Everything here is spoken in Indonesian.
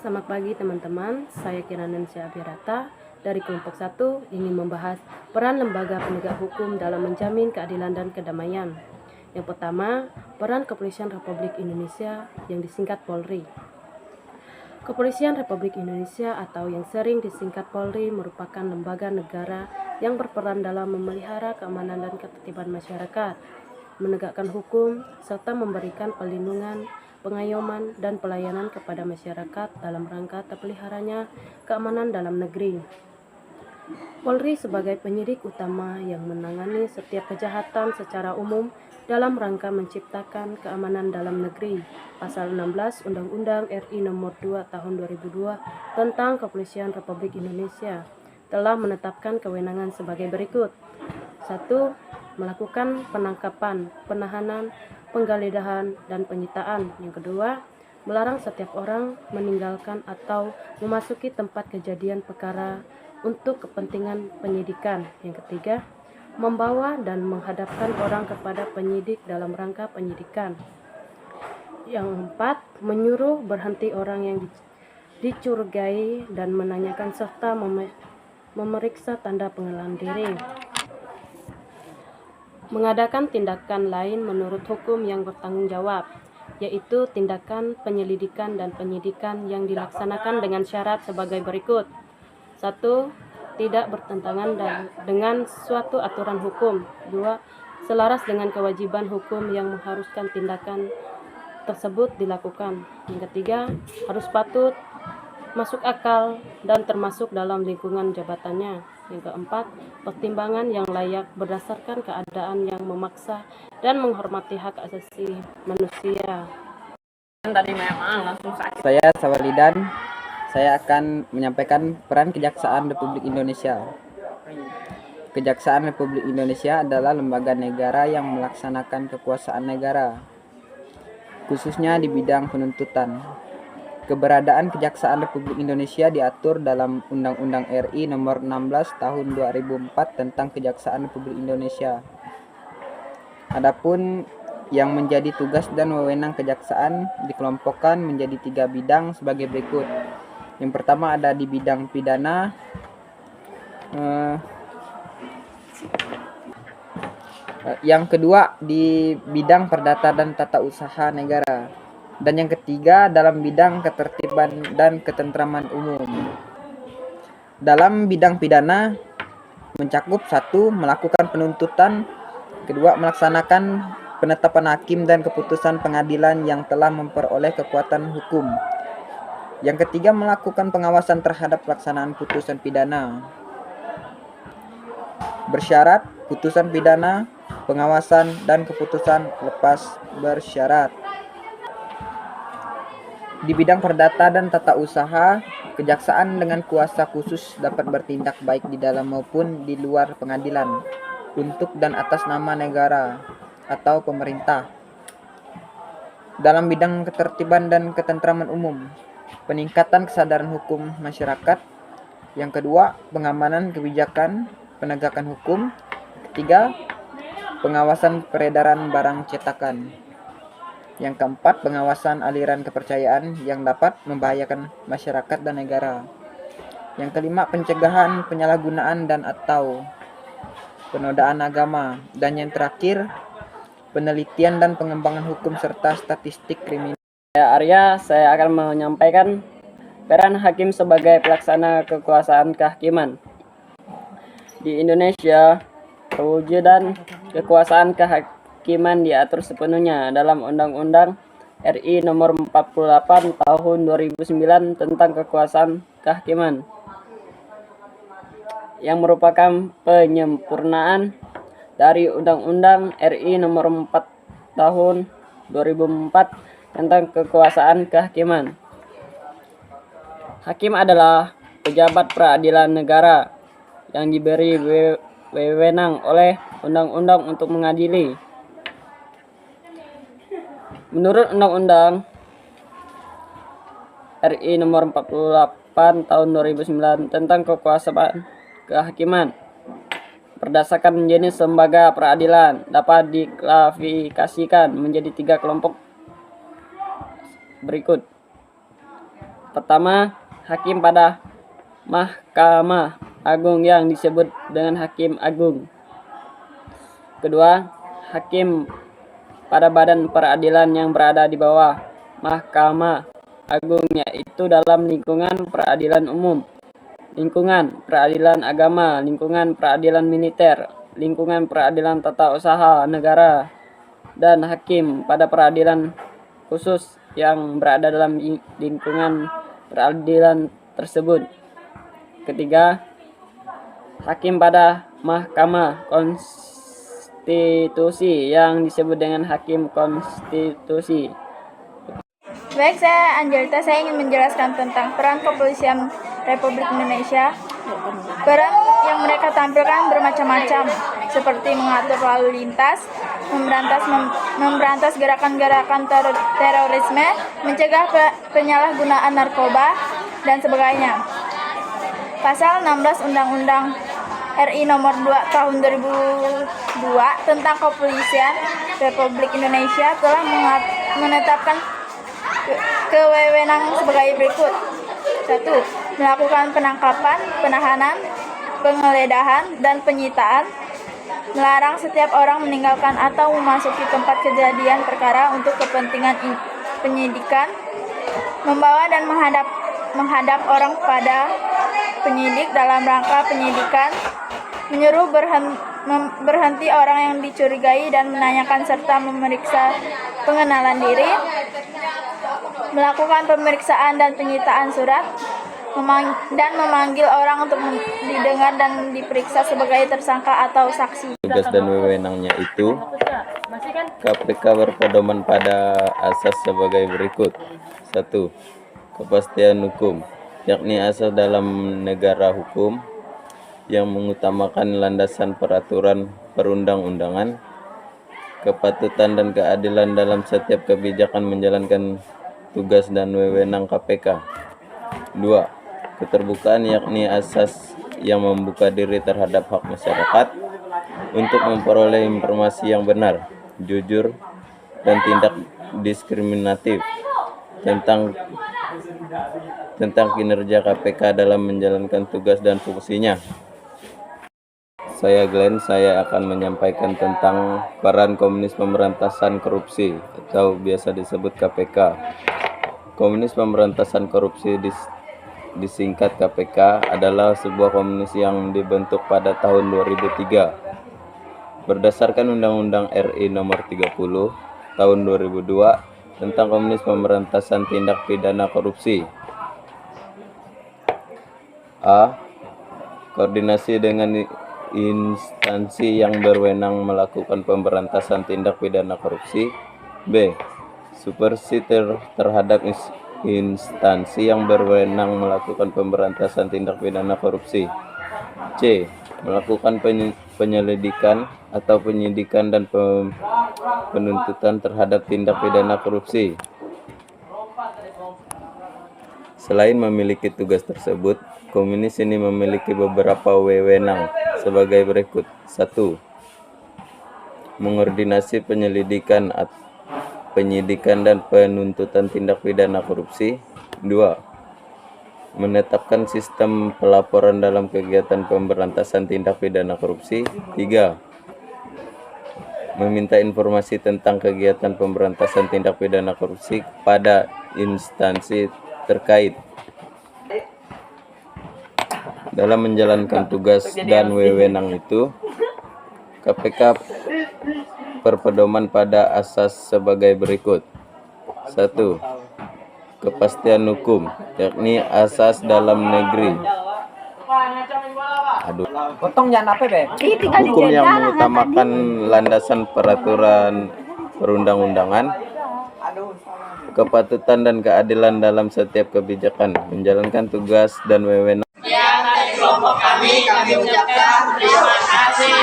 Selamat pagi teman-teman, saya Kiranansya Abirata dari kelompok 1 ingin membahas peran lembaga penegak hukum dalam menjamin keadilan dan kedamaian. Yang pertama, peran Kepolisian Republik Indonesia yang disingkat Polri. Kepolisian Republik Indonesia atau yang sering disingkat Polri merupakan lembaga negara yang berperan dalam memelihara keamanan dan ketertiban masyarakat, menegakkan hukum, serta memberikan perlindungan, pengayoman, dan pelayanan kepada masyarakat dalam rangka terpeliharanya keamanan dalam negeri. Polri sebagai penyidik utama yang menangani setiap kejahatan secara umum dalam rangka menciptakan keamanan dalam negeri. Pasal 16 Undang-Undang RI Nomor 2 Tahun 2002 tentang Kepolisian Republik Indonesia telah menetapkan kewenangan sebagai berikut. 1. Melakukan penangkapan, penahanan, penggeledahan, dan penyitaan. Yang kedua, melarang setiap orang meninggalkan atau memasuki tempat kejadian perkara untuk kepentingan penyidikan. Yang ketiga, membawa dan menghadapkan orang kepada penyidik dalam rangka penyidikan. Yang empat, menyuruh berhenti orang yang dicurigai dan menanyakan serta memeriksa tanda pengenalan diri. Mengadakan tindakan lain menurut hukum yang bertanggung jawab, yaitu tindakan penyelidikan dan penyidikan yang dilaksanakan dengan syarat sebagai berikut. 1. Tidak bertentangan dengan suatu aturan hukum. 2. Selaras dengan kewajiban hukum yang mengharuskan tindakan tersebut dilakukan. Yang ketiga, harus patut, masuk akal, dan termasuk dalam lingkungan jabatannya. Yang keempat, pertimbangan yang layak berdasarkan keadaan yang memaksa dan menghormati hak asasi manusia. Saya Sawalidan. Saya akan menyampaikan peran Kejaksaan Republik Indonesia. Kejaksaan Republik Indonesia adalah lembaga negara yang melaksanakan kekuasaan negara, khususnya di bidang penuntutan. Keberadaan Kejaksaan Republik Indonesia diatur dalam Undang-Undang RI Nomor 16 Tahun 2004 tentang Kejaksaan Republik Indonesia. Adapun yang menjadi tugas dan wewenang kejaksaan dikelompokkan menjadi 3 bidang sebagai berikut. Yang pertama ada di bidang pidana, yang kedua di bidang perdata dan tata usaha negara, dan yang ketiga dalam bidang ketertiban dan ketentraman umum. Dalam bidang pidana mencakup 1. Melakukan penuntutan, 2. Melaksanakan penetapan hakim dan keputusan pengadilan yang telah memperoleh kekuatan hukum. Yang ketiga, melakukan pengawasan terhadap pelaksanaan putusan pidana. Bersyarat, putusan pidana, pengawasan, dan keputusan lepas bersyarat. Di bidang perdata dan tata usaha, kejaksaan dengan kuasa khusus dapat bertindak baik di dalam maupun di luar pengadilan untuk dan atas nama negara atau pemerintah. Dalam bidang ketertiban dan ketentraman umum, peningkatan kesadaran hukum masyarakat. Yang kedua, pengamanan kebijakan penegakan hukum. Ketiga, pengawasan peredaran barang cetakan. Yang keempat, pengawasan aliran kepercayaan yang dapat membahayakan masyarakat dan negara. Yang kelima, pencegahan penyalahgunaan dan atau penodaan agama. Dan yang terakhir, penelitian dan pengembangan hukum serta statistik kriminal. Saya Arya, saya akan menyampaikan peran hakim sebagai pelaksana kekuasaan kehakiman. Di Indonesia, perwujudan kekuasaan kehakiman diatur sepenuhnya dalam Undang-Undang RI Nomor 48 Tahun 2009 tentang kekuasaan kehakiman, yang merupakan penyempurnaan dari Undang-Undang RI Nomor 4 Tahun 2004 tentang kekuasaan kehakiman. Hakim adalah pejabat peradilan negara yang diberi wewenang oleh undang-undang untuk mengadili. Menurut Undang-Undang RI Nomor 48 Tahun 2009 tentang kekuasaan kehakiman, berdasarkan jenis lembaga peradilan dapat diklasifikasikan menjadi 3 kelompok berikut. Pertama, hakim pada Mahkamah Agung yang disebut dengan Hakim Agung. Kedua, hakim pada badan peradilan yang berada di bawah Mahkamah Agung, yaitu dalam lingkungan peradilan umum, lingkungan peradilan agama, lingkungan peradilan militer, lingkungan peradilan tata usaha negara, dan hakim pada peradilan khusus yang berada dalam lingkungan peradilan tersebut. Ketiga, hakim pada Mahkamah Konstitusi yang disebut dengan Hakim Konstitusi. Baik, saya Angelita. Saya ingin menjelaskan tentang peran kepolisian Republik Indonesia. Peran yang mereka tampilkan bermacam-macam, seperti mengatur lalu lintas, memberantas gerakan-gerakan terorisme, mencegah penyalahgunaan narkoba, dan sebagainya. Pasal 16 Undang-Undang RI Nomor 2 Tahun 2002 tentang Kepolisian Republik Indonesia telah menetapkan kewenangan sebagai berikut. 1. Melakukan penangkapan, penahanan, penggeledahan, dan penyitaan. Melarang setiap orang meninggalkan atau memasuki tempat kejadian perkara untuk kepentingan penyidikan. Membawa dan menghadap orang pada penyidik dalam rangka penyidikan. Menyuruh berhenti orang yang dicurigai dan menanyakan serta memeriksa pengenalan diri. Melakukan pemeriksaan dan penyitaan surat, dan memanggil orang untuk didengar dan diperiksa sebagai tersangka atau saksi. Tugas dan wewenangnya itu, KPK berpedoman pada asas sebagai berikut. 1. Kepastian hukum, yakni asas dalam negara hukum yang mengutamakan landasan peraturan perundang-undangan, kepatutan dan keadilan dalam setiap kebijakan menjalankan tugas dan wewenang KPK. 2. Keterbukaan, yakni asas yang membuka diri terhadap hak masyarakat untuk memperoleh informasi yang benar, jujur, dan tidak diskriminatif tentang kinerja KPK dalam menjalankan tugas dan fungsinya. Saya Glenn, saya akan menyampaikan tentang peran Komisi Pemberantasan Korupsi atau biasa disebut KPK. Komisi Pemberantasan Korupsi disingkat KPK adalah sebuah komisi yang dibentuk pada tahun 2003 berdasarkan Undang-Undang RI Nomor 30 Tahun 2002 tentang Komisi Pemberantasan Tindak Pidana Korupsi. A. Koordinasi dengan instansi yang berwenang melakukan pemberantasan tindak pidana korupsi. B. Supervisi terhadap instansi yang berwenang melakukan pemberantasan tindak pidana korupsi. C. Melakukan penyelidikan atau penyidikan dan penuntutan terhadap tindak pidana korupsi. Selain memiliki tugas tersebut, komisi ini memiliki beberapa wewenang sebagai berikut. 1. Mengordinasi penyidikan dan penuntutan tindak pidana korupsi. 2. Menetapkan sistem pelaporan dalam kegiatan pemberantasan tindak pidana korupsi. 3. Meminta informasi tentang kegiatan pemberantasan tindak pidana korupsi kepada instansi terkait. Dalam menjalankan tugas dan wewenang itu, KPK berpedoman pada asas sebagai berikut. 1. Kepastian hukum, yakni asas dalam negeri. Hukum yang mengutamakan landasan peraturan perundang-undangan, kepatutan dan keadilan dalam setiap kebijakan, menjalankan tugas dan wewenang. Yang dari kelompok kami ucapkan terima kasih.